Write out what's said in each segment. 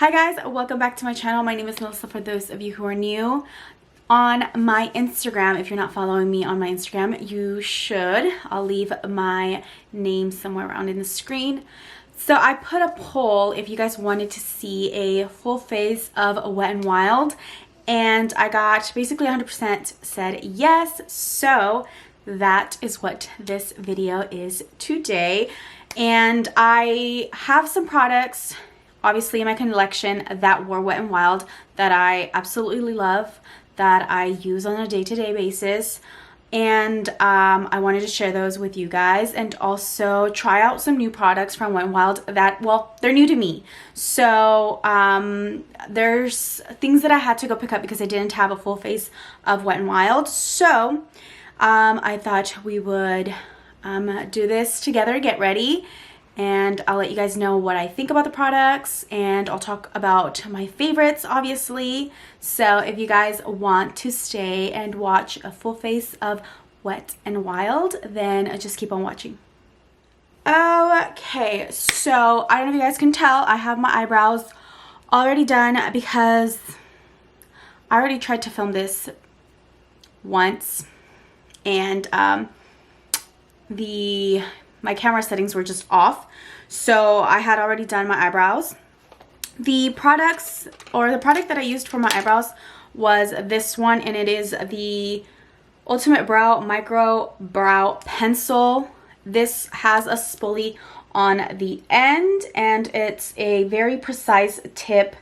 Hi guys, welcome back to my channel. My name is Melissa for those of you who are new. On my Instagram, if you're not following me on my Instagram, you should. I'll leave my name somewhere around in the screen. So I put a poll if you guys wanted to see a full face of Wet n Wild, and I got basically 100% said yes. So that is what this video is today. And I have some products obviously in my collection that were Wet n Wild that I absolutely love, that I use on a day-to-day basis, and I wanted to share those with you guys and also try out some new products from Wet n Wild that, well, they're new to me. So there's things that I had to go pick up because I didn't have a full face of Wet n Wild. So I thought we would do this together, get ready, and I'll let you guys know what I think about the products, and I'll talk about my favorites, obviously. So if you guys want to stay and watch a full face of Wet n Wild, then just keep on watching. Okay, so I don't know if you guys can tell, I have my eyebrows already done because I already tried to film this once, and my camera settings were just off, so I had already done my eyebrows. The products, or the product that I used for my eyebrows was this one, and it is the Ultimate Brow Micro Brow Pencil. This has a spoolie on the end, and it's a very precise tip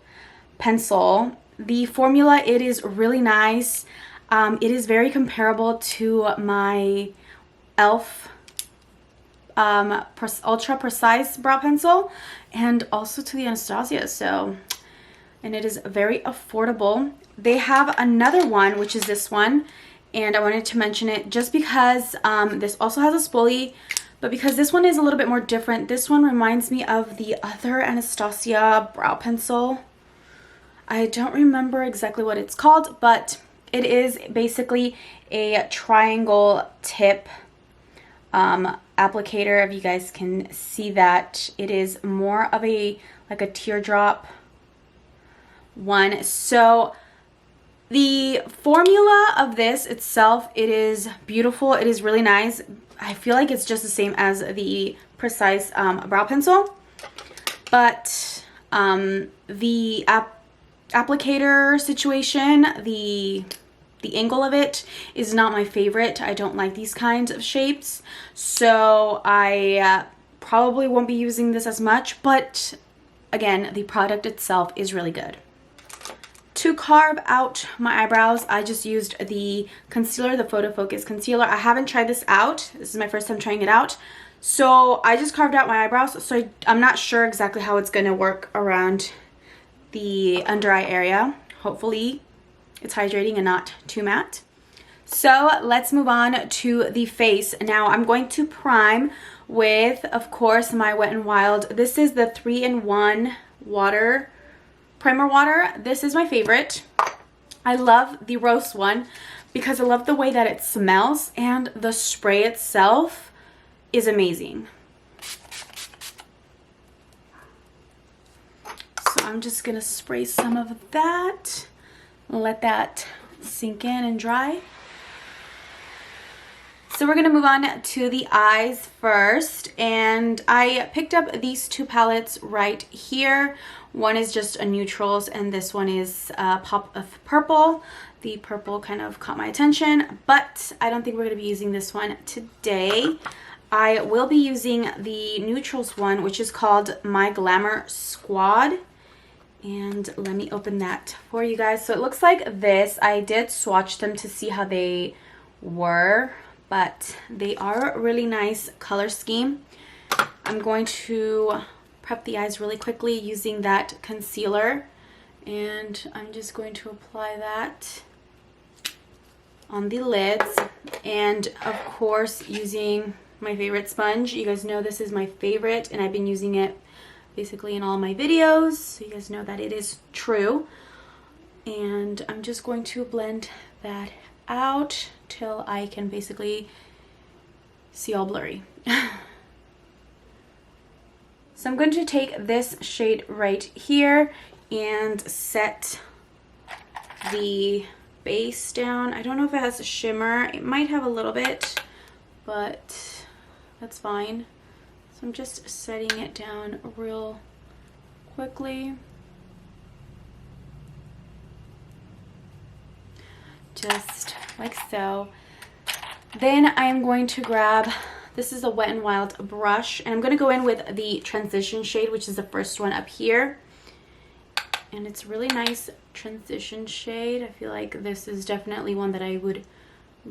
pencil. The formula, it is really nice. It is very comparable to my e.l.f. ultra precise brow pencil, and also to the Anastasia. So, and it is very affordable. They have another one, which is this one, and I wanted to mention it just because this also has a spoolie, but because this one is a little bit more different. This one reminds me of the other Anastasia brow pencil. I don't remember exactly what it's called, but it is basically a triangle tip applicator. If you guys can see that, it is more of a like a teardrop one. So the formula of this itself, it is beautiful, it is really nice. I feel like it's just the same as the precise brow pencil, but the applicator situation, the angle of it is not my favorite. I don't like these kinds of shapes, so I probably won't be using this as much, but again, the product itself is really good. To carve out my eyebrows, I just used the concealer, the Photo Focus concealer. I haven't tried this out. This is my first time trying it out. So I just carved out my eyebrows, so I'm not sure exactly how it's going to work around the under eye area. Hopefully it's hydrating and not too matte. So let's move on to the face. Now I'm going to prime with, of course, my Wet n Wild. This is the 3-in-1 water primer water. This is my favorite. I love the rose one because I love the way that it smells, and the spray itself is amazing. So I'm just gonna spray some of that. Let that sink in and dry. So we're gonna move on to the eyes first, and I picked up these two palettes right here. One is just a neutrals, and this one is a pop of purple. The purple kind of caught my attention, but I don't think we're gonna be using this one today. I will be using the neutrals one, which is called My Glamour Squad. And let me open that for you guys. So it looks like this. I did swatch them to see how they were, but they are a really nice color scheme. I'm going to prep the eyes really quickly using that concealer, and I'm just going to apply that on the lids, and of course using my favorite sponge. You guys know this is my favorite, and I've been using it basically in all my videos, so you guys know that it is true. And I'm just going to blend that out till I can basically see all blurry. So I'm going to take this shade right here and set the base down. I don't know if it has a shimmer. It might have a little bit, but that's fine. So I'm just setting it down real quickly. Just like so. Then I am going to grab, this is a Wet n Wild brush, and I'm going to go in with the transition shade, which is the first one up here. And it's really nice transition shade. I feel like this is definitely one that I would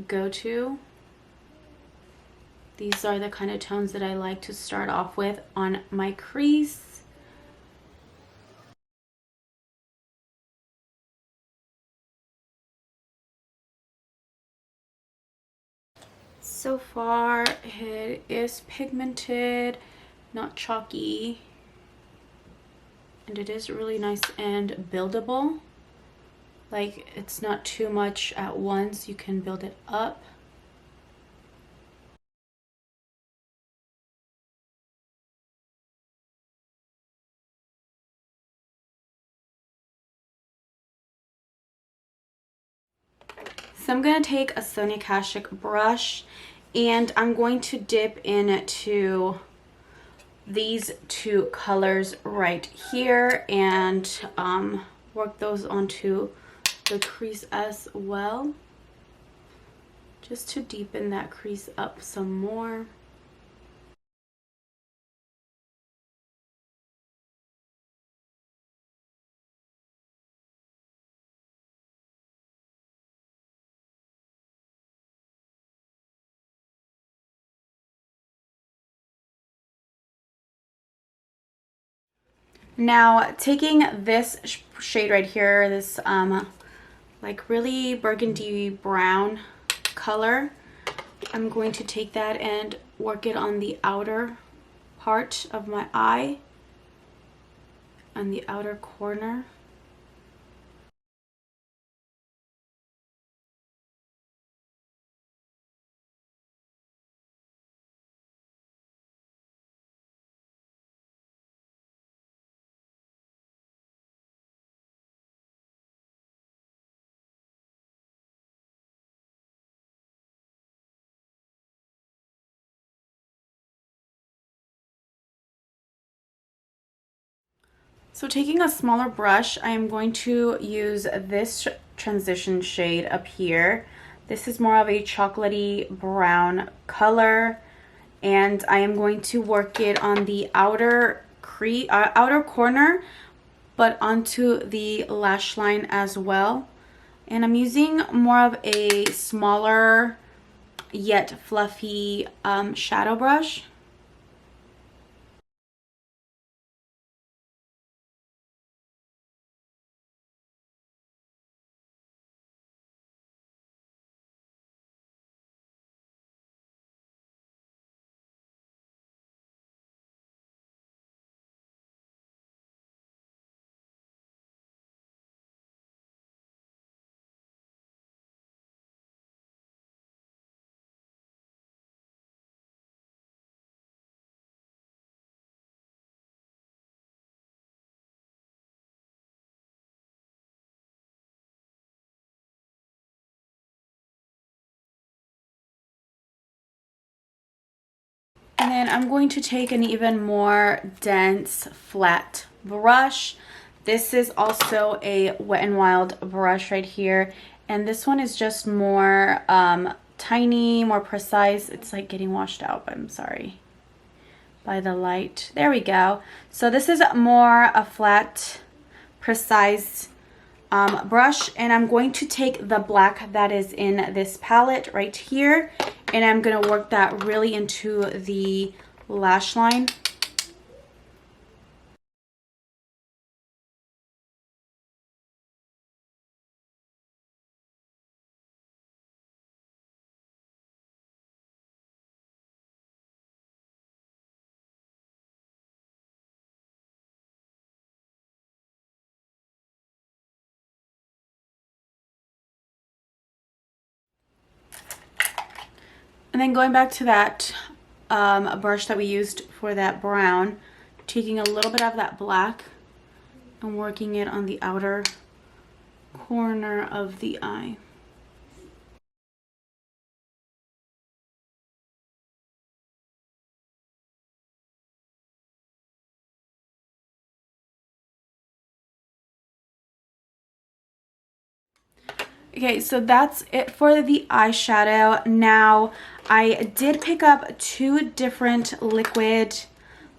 go to. These are the kind of tones that I like to start off with on my crease. So far, it is pigmented, not chalky, and it is really nice and buildable. Like, it's not too much at once, you can build it up. So I'm going to take a Sonia Kashuk brush, and I'm going to dip into these two colors right here and work those onto the crease as well, just to deepen that crease up some more. Now, taking this shade right here, this like really burgundy brown color, I'm going to take that and work it on the outer part of my eye, on the outer corner. So taking a smaller brush, I am going to use this transition shade up here. This is more of a chocolatey brown color, and I am going to work it on the outer corner, but onto the lash line as well. And I'm using more of a smaller yet fluffy shadow brush. And then I'm going to take an even more dense flat brush. This is also a Wet n Wild brush right here. And this one is just more tiny, more precise. It's like getting washed out, I'm sorry, by the light. There we go. So this is more a flat, precise brush, and I'm going to take the black that is in this palette right here, and I'm going to work that really into the lash line. And then going back to that brush that we used for that brown, taking a little bit of that black I'm working it on the outer corner of the eye. Okay, so that's it for the eyeshadow. Now, I did pick up two different liquid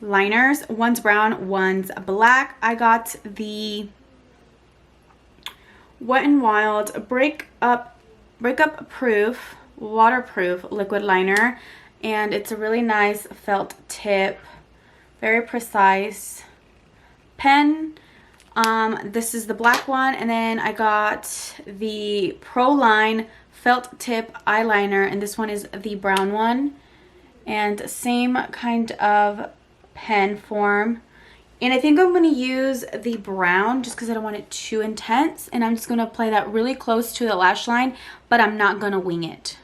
liners. One's brown, one's black. I got the Wet n Wild breakup-proof, waterproof liquid liner. And it's a really nice felt tip, very precise pen. This is the black one, and then I got the Proline felt tip eyeliner, and this one is the brown one, and same kind of pen form. And I think I'm going to use the brown just because I don't want it too intense, and I'm just going to apply that really close to the lash line, but I'm not going to wing it.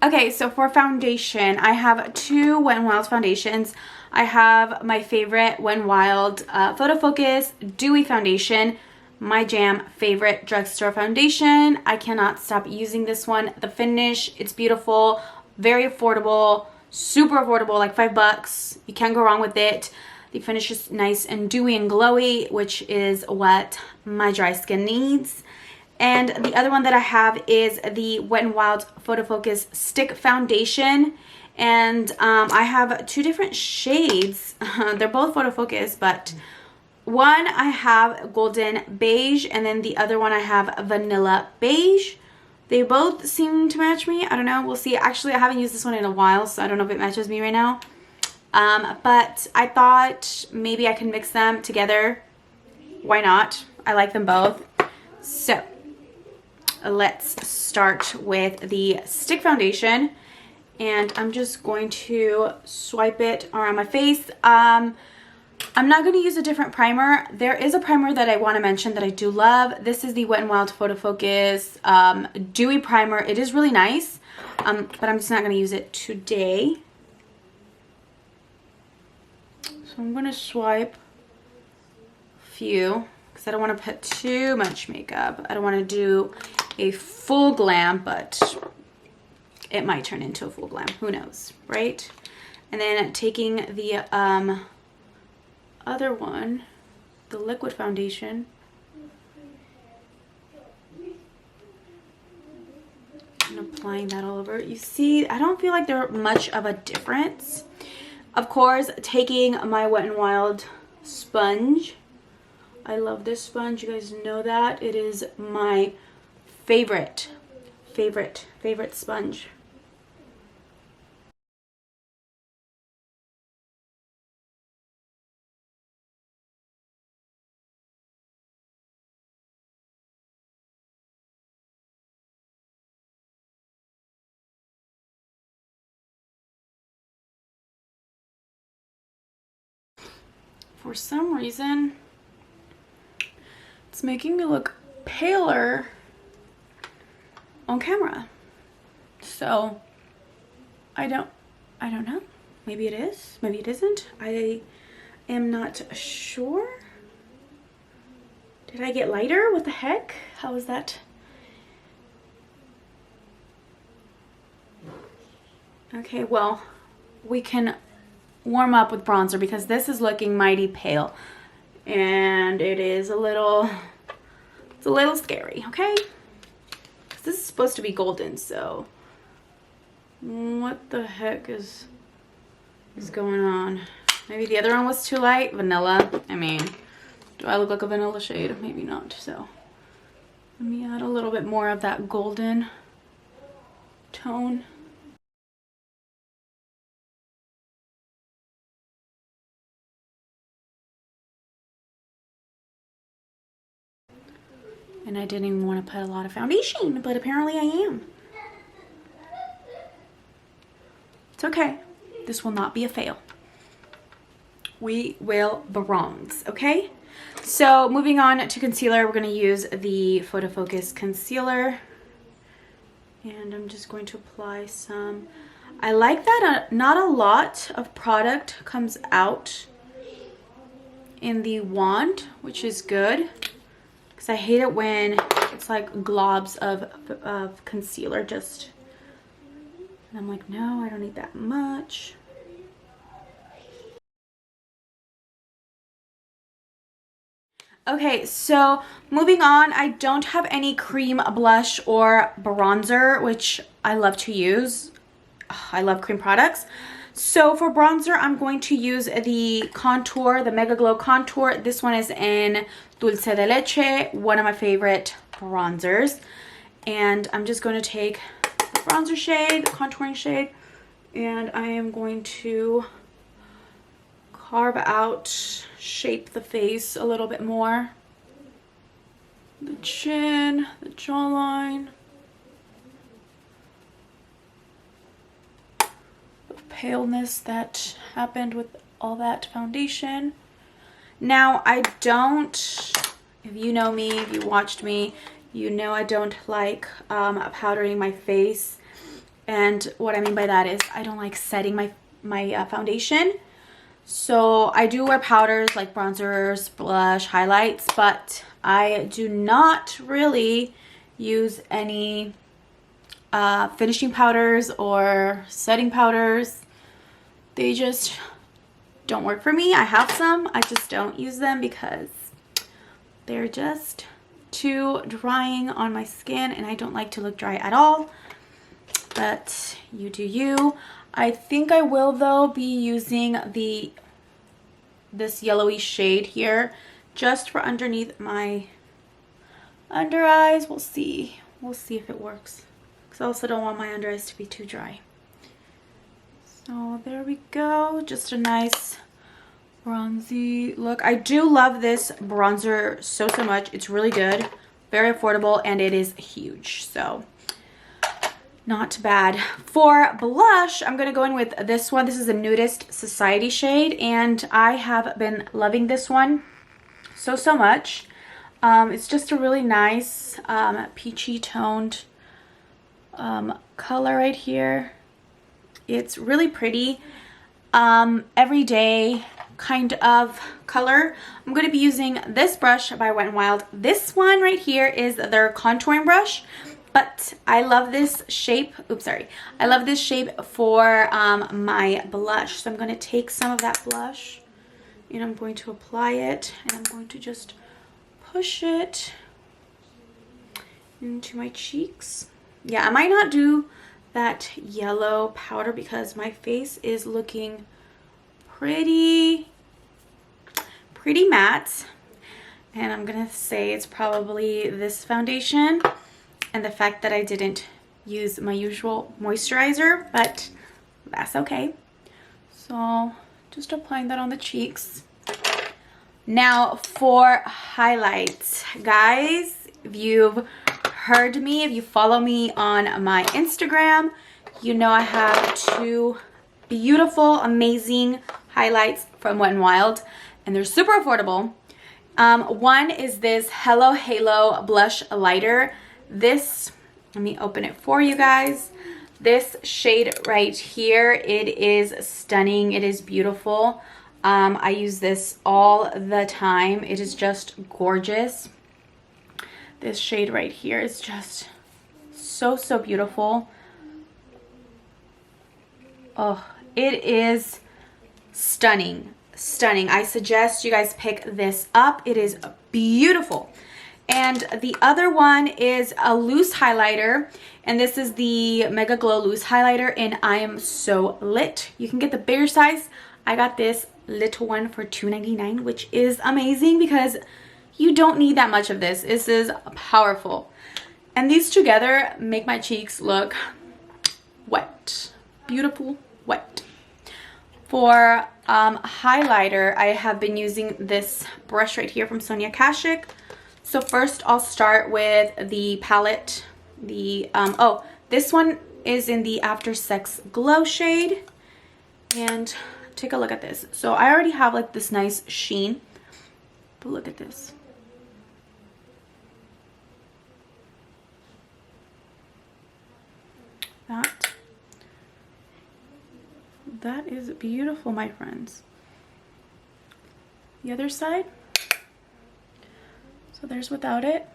Okay, so for foundation, I have two Wet n Wild foundations. I have my favorite Wet n Wild Photo Focus Dewy Foundation, my jam favorite drugstore foundation. I cannot stop using this one. The finish, it's beautiful, very affordable, super affordable, like $5. You can't go wrong with it. The finish is nice and dewy and glowy, which is what my dry skin needs. And the other one that I have is the Wet n Wild Photo Focus Stick Foundation. And I have two different shades. They're both Photo Focus, but one I have golden beige, and then the other one I have vanilla beige. They both seem to match me. I don't know. We'll see. Actually, I haven't used this one in a while, so I don't know if it matches me right now. But I thought maybe I can mix them together. Why not? I like them both. So let's start with the stick foundation, and I'm just going to swipe it around my face. I'm not going to use a different primer. There is a primer that I want to mention that I do love. This is the Wet n Wild Photo Focus Dewy Primer. It is really nice, but I'm just not going to use it today. So I'm going to swipe a few because I don't want to put too much makeup. I don't want to do a full glam, but it might turn into a full glam. Who knows, right? And then taking the other one, the liquid foundation, and applying that all over. You see, I don't feel like there's much of a difference. Of course, taking my Wet n Wild sponge. I love this sponge. You guys know that. It is my favorite sponge. For some reason, it's making me look paler on camera. So I don't know. Maybe it is, maybe it isn't. I am not sure. Did I get lighter? What the heck? How is that? Okay, well, we can warm up with bronzer because this is looking mighty pale, and it is a little, it's a little scary, okay? This is supposed to be golden, so what the heck is going on? Maybe the other one was too light. Vanilla. I mean, do I look like a vanilla shade? Maybe not. So let me add a little bit more of that golden tone. And I didn't even want to put a lot of foundation, but apparently I am. It's okay. This will not be a fail. We will bronze, okay? So moving on to concealer, we're going to use the Photo Focus concealer. And I'm just going to apply some. I like that not a lot of product comes out in the wand, which is good. Because I hate it when it's like globs of concealer just. And I'm like, no, I don't need that much. Okay, so moving on, I don't have any cream blush or bronzer, which I love to use. I love cream products. So for bronzer, I'm going to use the contour, the Megaglo contour. This one is in Dulce de Leche, one of my favorite bronzers. And I'm just going to take the bronzer shade, the contouring shade, and I am going to carve out, shape the face a little bit more. The chin, the jawline. The paleness that happened with all that foundation. Now, I don't, if you know me, if you watched me, you know I don't like powdering my face. And what I mean by that is I don't like setting my foundation. So I do wear powders like bronzers, blush, highlights, but I do not really use any finishing powders or setting powders. They just don't work for me. I have some, I just don't use them because they're just too drying on my skin and I don't like to look dry at all. But you do you. I think I will though be using this yellowy shade here just for underneath my under eyes. We'll see if it works, because I also don't want my under eyes to be too dry. So there we go, just a nice bronzy look. I do love this bronzer so much. It's really good, very affordable, and it is huge, so not bad. For blush, I'm going to go in with this one. This is a Nudist Society shade, and I have been loving this one so much. It's just a really nice peachy toned color right here. It's really pretty, everyday kind of color. I'm going to be using this brush by Wet n Wild. This one right here is their contouring brush. But I love this shape, oops, sorry. I love this shape for my blush. So I'm going to take some of that blush and I'm going to apply it. And I'm going to just push it into my cheeks. Yeah, I might not do that yellow powder because my face is looking pretty matte. And I'm going to say it's probably this foundation. And the fact that I didn't use my usual moisturizer, but that's okay. So just applying that on the cheeks. Now for highlights, guys, if you've heard me, if you follow me on my Instagram, you know I have two beautiful, amazing highlights from Wet n Wild, and they're super affordable. One is this Hello Halo Blush Lighter. This, let me open it for you guys. This shade right here, it is stunning. It is beautiful. I use this all the time. It is just gorgeous. This shade right here is just so beautiful. Oh, it is stunning. I suggest you guys pick this up. It is beautiful. And the other one is a loose highlighter, and this is the Megaglo loose highlighter, and I am so lit. You can get the bigger size. I got this little one for $2.99, which is amazing because you don't need that much of this. This is powerful. And these together make my cheeks look wet. Beautiful, wet. For highlighter, I have been using this brush right here from Sonia Kashuk. So first I'll start with the palette. This one is in the After Sex Glow shade. And take a look at this. So I already have like this nice sheen But look at this. That is beautiful, my friends. The other side. So there's without it.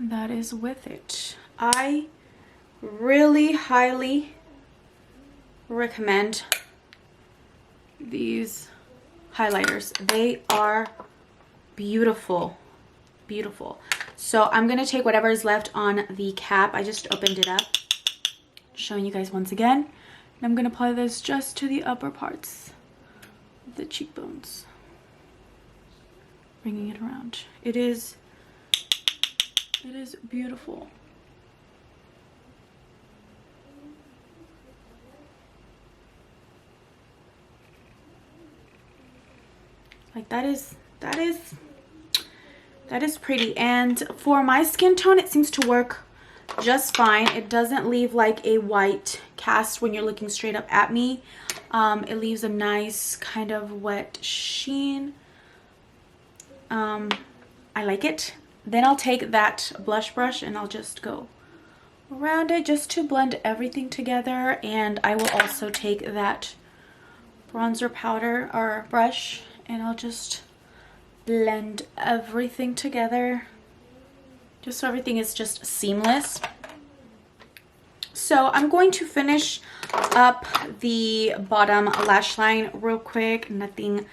That is with it. I really highly recommend these highlighters. They are beautiful, beautiful. So I'm gonna take whatever is left on the cap. I just opened it up, showing you guys once again. And I'm gonna apply this just to the upper parts of the cheekbones, bringing it around. It is beautiful. Like that is pretty. And for my skin tone, it seems to work just fine. It doesn't leave like a white cast when you're looking straight up at me. It leaves a nice kind of wet sheen. I like it. Then I'll take that blush brush and I'll just go around it just to blend everything together. And I will also take that bronzer powder or brush and I'll just blend everything together just so everything is just seamless. So I'm going to finish up the bottom lash line real quick. Nothing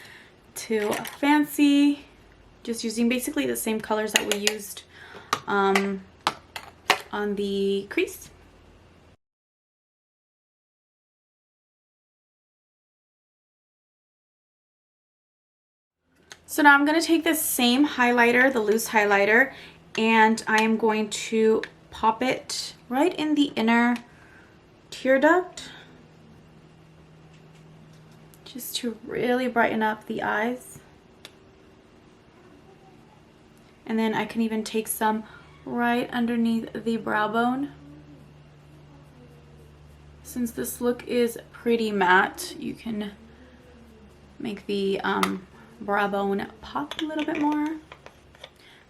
too fancy. Just using basically the same colors that we used on the crease. So now I'm going to take this same highlighter, the loose highlighter, and I am going to pop it right in the inner tear duct, just to really brighten up the eyes. And then I can even take some right underneath the brow bone. Since this look is pretty matte, you can make the brow bone pop a little bit more.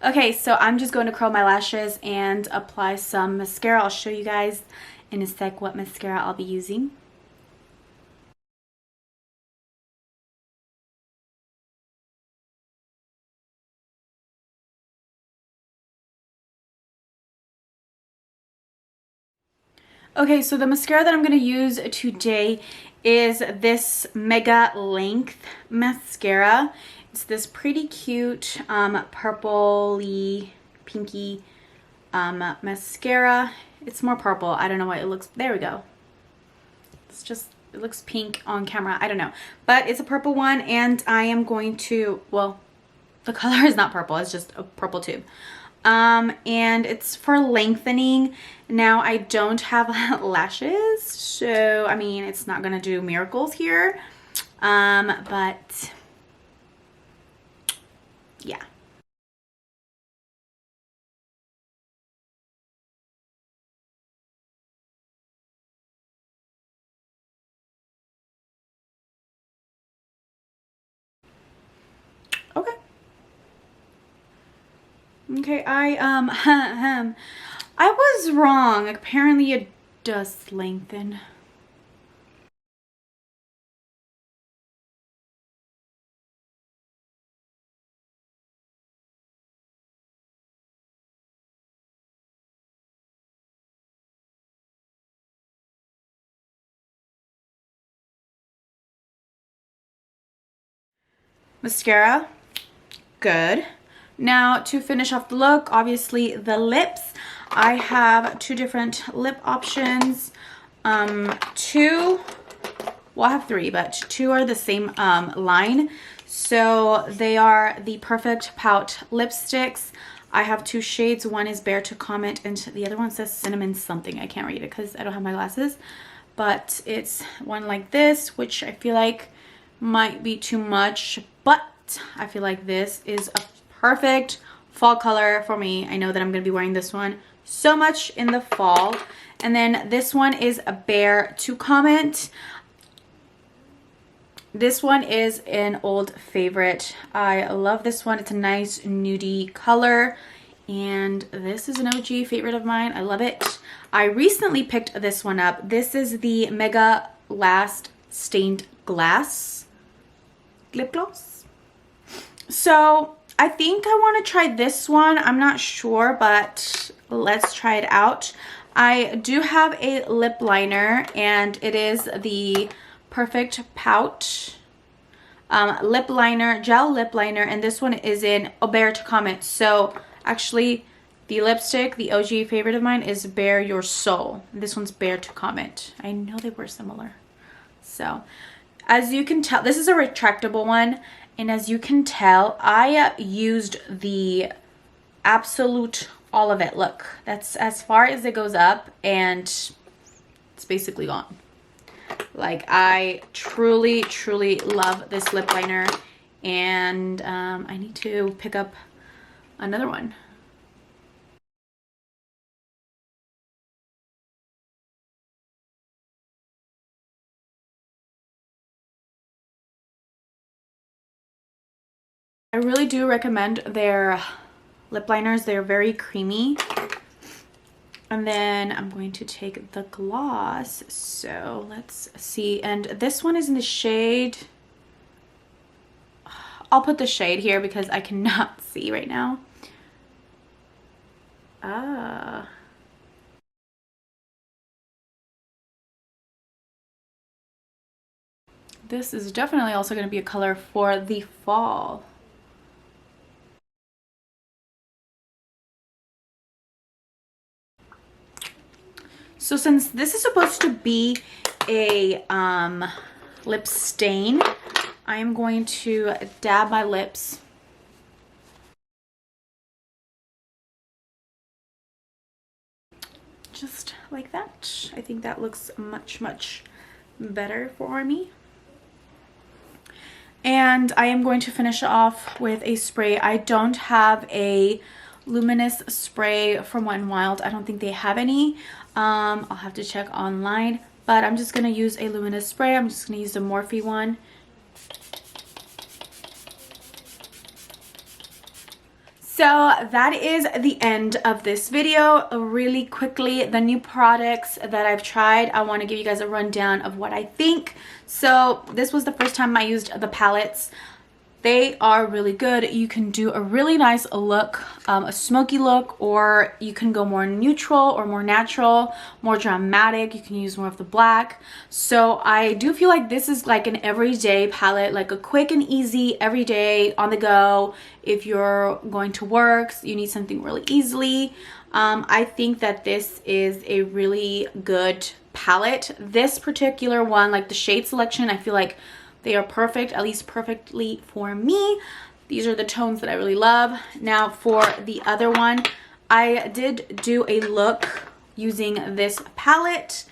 Okay, so I'm just going to curl my lashes and apply some mascara. I'll show you guys in a sec what mascara I'll be using. Okay, so the mascara that I'm going to use today is this Mega Length mascara. It's this pretty cute purpley, pinky mascara. It's more purple. I don't know why it looks. There we go. It's just, it looks pink on camera. I don't know. But it's a purple one, and I am going to, well, the color is not purple. It's just a purple tube. And it's for lengthening. Now I don't have lashes, so I mean it's not gonna do miracles here, but yeah. Okay. Okay, I was wrong. Apparently it does lengthen. Mascara, good. Now to finish off the look, obviously the lips. I have two different lip options. Two, well I have three, but two are the same line. So they are the Perfect Pout lipsticks. I have two shades. One is Bear to Comment and the other one says Cinnamon something. I can't read it because I don't have my glasses. But it's one like this, which I feel like might be too much, but I feel like this is a perfect fall color for me. I know that I'm going to be wearing this one so much in the fall. And then this one is a Bear to Comment. This one is an old favorite. I love this one. It's a nice nudie color. And this is an OG favorite of mine. I love it. I recently picked this one up. This is the Megalast Stained Glass lip gloss. So I think I want to try this one. I'm not sure, but let's try it out. I do have a lip liner, and it is the Perfect Pout lip liner, gel lip liner, and this one is in Bear to Comment. So actually, the lipstick, the OG favorite of mine, is Bare Your Soul. This one's Bear to Comment. I know they were similar. So as you can tell, this is a retractable one, and as you can tell, I used the absolute all of it. Look, that's as far as it goes up, and it's basically gone. Like, I truly love this lip liner, and I need to pick up another one. I really do recommend their lip liners. They're very creamy. And then I'm going to take the gloss. So let's see. And this one is in the shade. I'll put the shade here because I cannot see right now. This is definitely also going to be a color for the fall. So since this is supposed to be a lip stain, I'm going to dab my lips. Just like that. I think that looks much better for me. And I am going to finish off with a spray. I don't have a luminous spray from Wet n Wild. I don't think they have any. I'll have to check online, but I'm just going to use a luminous spray. I'm just going to use the Morphe one. So that is the end of this video. Really quickly, the new products that I've tried, I want to give you guys a rundown of what I think. So this was the first time I used the palettes. They are really good. You can do a really nice look, a smoky look, or you can go more neutral or more natural, more dramatic. You can use more of the black. So I do feel like this is like an everyday palette, like a quick and easy, everyday, on the go. If you're going to work, you need something really easily. I think that this is a really good palette. This particular one, like the shade selection, I feel like they are perfect, at least perfectly for me. These are the tones that I really love. Now for the other one, I did do a look using this palette.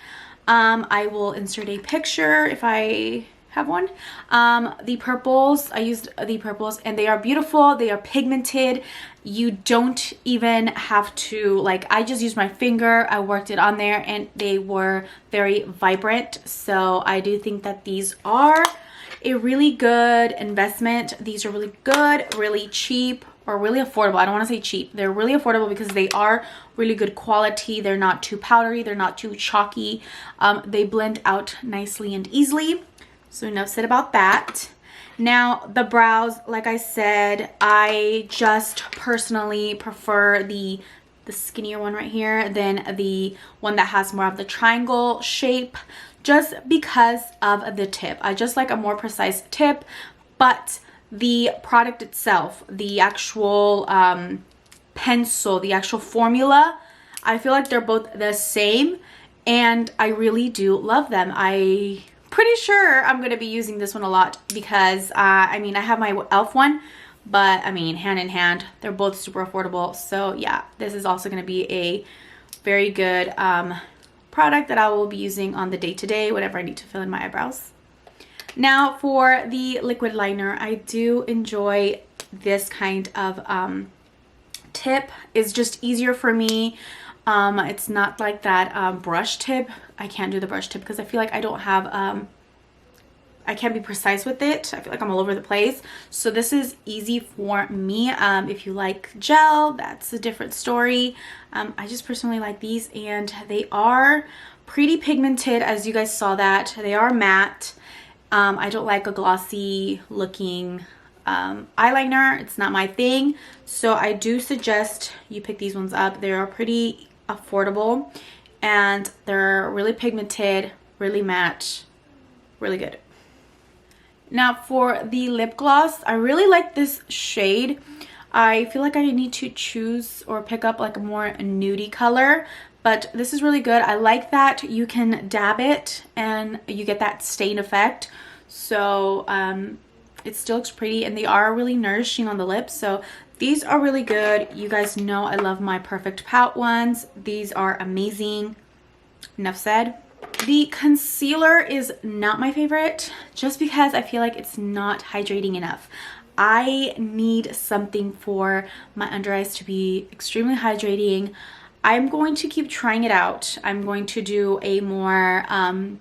I will insert a picture if I have one. The purples, I used the purples, and they are beautiful. They are pigmented. You don't even have to, like, I just used my finger, I worked it on there, and they were very vibrant. So I do think that these are a really good investment. These are really good, really cheap, or really affordable. I don't want to say cheap. They're really affordable because they are really good quality. They're not too powdery. They're not too chalky. They blend out nicely and easily. So enough said about that. Now the brows, like I said, I just personally prefer the skinnier one right here than the one that has more of the triangle shape, just because of the tip. I just like a more precise tip, but the product itself, the actual pencil, the actual formula, I feel like they're both the same, and I really do love them. I'm pretty sure I'm going to be using this one a lot because I mean, I have my e.l.f. one, but I mean, hand in hand, they're both super affordable. So yeah, this is also going to be a very good product that I will be using on the day-to-day whenever I need to fill in my eyebrows. Now for the liquid liner, I do enjoy this kind of tip is just easier for me. It's not like that brush tip. I can't do the brush tip because I feel like I don't have I can't be precise with it. I feel like I'm all over the place. So this is easy for me. If you like gel, that's a different story. I just personally like these, and they are pretty pigmented, as you guys saw that. They are matte. I don't like a glossy looking eyeliner. It's not my thing. So I do suggest you pick these ones up. They are pretty affordable, and they're really pigmented, really matte, really good. Now for the lip gloss, I really like this shade. I feel like I need to choose or pick up like a more nudie color, but this is really good. I like that you can dab it and you get that stain effect. So it still looks pretty, and they are really nourishing on the lips. So these are really good. You guys know I love my Perfect Pout ones. These are amazing. Enough said. The concealer is not my favorite just because I feel like it's not hydrating enough. I need something for my under eyes to be extremely hydrating. I'm going to keep trying it out. I'm going to do a more, I'm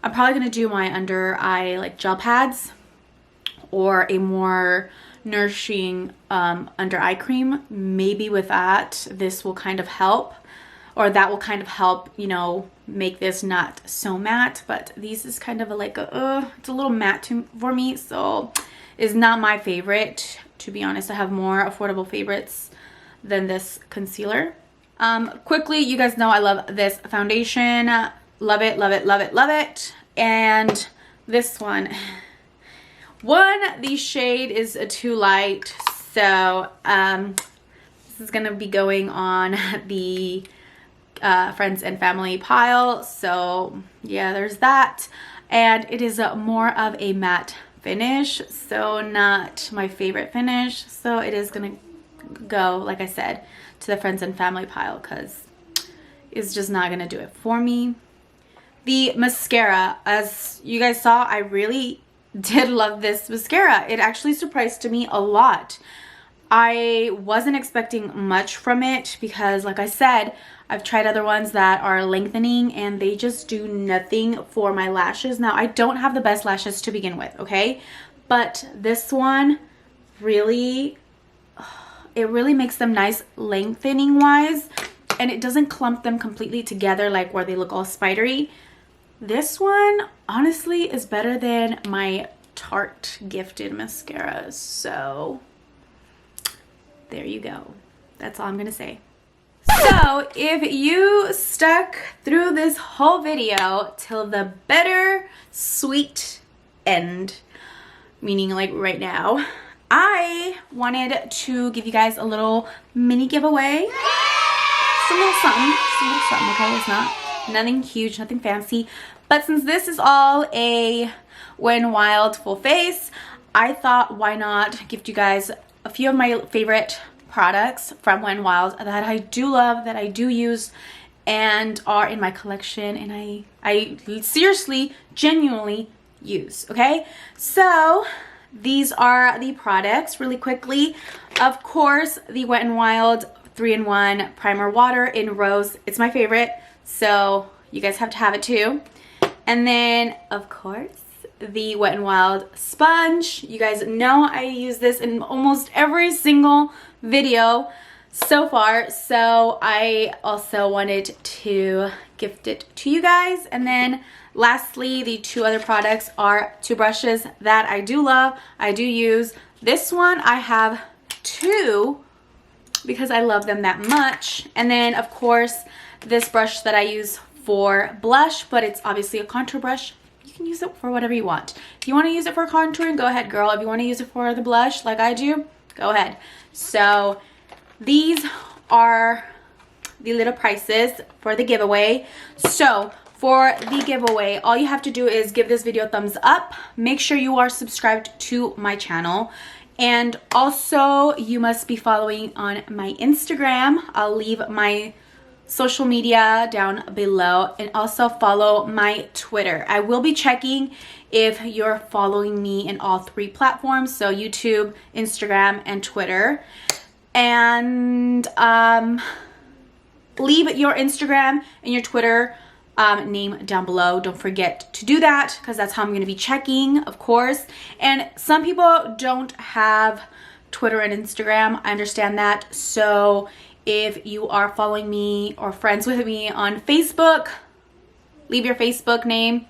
probably going to do my under eye like gel pads or a more nourishing under eye cream. Maybe with that, this will kind of help, or that will kind of help, you know, make this not so matte. But these is kind of like a, it's a little matte for me, so is not my favorite. To be honest, I have more affordable favorites than this concealer. Quickly, you guys know I love this foundation. Love it, love it, love it, love it. And this one, the shade is too light, so this is gonna be going on the friends and family pile. So yeah, there's that. And it is more of a matte finish, so not my favorite finish. So it is gonna go, like I said, to the friends and family pile because it's just not gonna do it for me. The mascara, as you guys saw, I really did love this mascara. It actually surprised me a lot. I wasn't expecting much from it because, like I said, I've tried other ones that are lengthening and they just do nothing for my lashes. Now, I don't have the best lashes to begin with, okay? But this one really, it really makes them nice lengthening wise, and it doesn't clump them completely together like where they look all spidery. This one honestly is better than my Tarte gifted mascaras. So there you go. That's all I'm gonna say. So if you stuck through this whole video till the bitter sweet end, meaning like right now, I wanted to give you guys a little mini giveaway. Just a little something, okay? It's not nothing huge, nothing fancy. But since this is all a Wet n Wild full face, I thought why not gift you guys a few of my favorite products from Wet n Wild that I do love, that I do use, and are in my collection, and I seriously, genuinely use, okay? So these are the products really quickly. Of course, the Wet n Wild 3-in-1 Primer Water in Rose. It's my favorite, so you guys have to have it too. And then, of course, the Wet n Wild sponge. You guys know I use this in almost every single video so far, so I also wanted to gift it to you guys. And then lastly, the two other products are two brushes that I do love, I do use. This one I have two because I love them that much. And then of course this brush that I use for blush, but it's obviously a contour brush. You can use it for whatever you want. If you want to use it for contouring, go ahead, girl. If you want to use it for the blush like I do, go ahead. So these are the little prices for the giveaway. So for the giveaway, all you have to do is give this video a thumbs up. Make sure you are subscribed to my channel. And also you must be following on my Instagram. I'll leave my social media down below, and also follow my Twitter. I will be checking if you're following me in all three platforms, so YouTube, Instagram, and Twitter. And leave your Instagram and your Twitter name down below. Don't forget to do that because that's how I'm going to be checking, of course. And some people don't have Twitter and Instagram. I understand that. So if you are following me or friends with me on Facebook, leave your Facebook name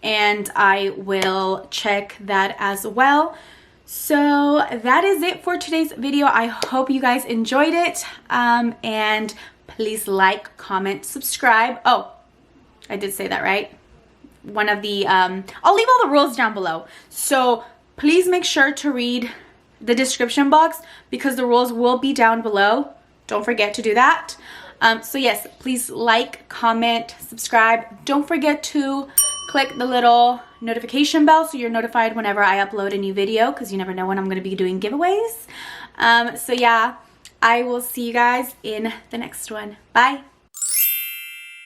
and I will check that as well. So that is it for today's video. I hope you guys enjoyed it. And please like, comment, subscribe. Oh, I did say that, right? One of the, I'll leave all the rules down below. So please make sure to read the description box because the rules will be down below. Don't forget to do that. So yes, please like, comment, subscribe. Don't forget to click the little notification bell so you're notified whenever I upload a new video because you never know when I'm going to be doing giveaways. So yeah, I will see you guys in the next one. Bye.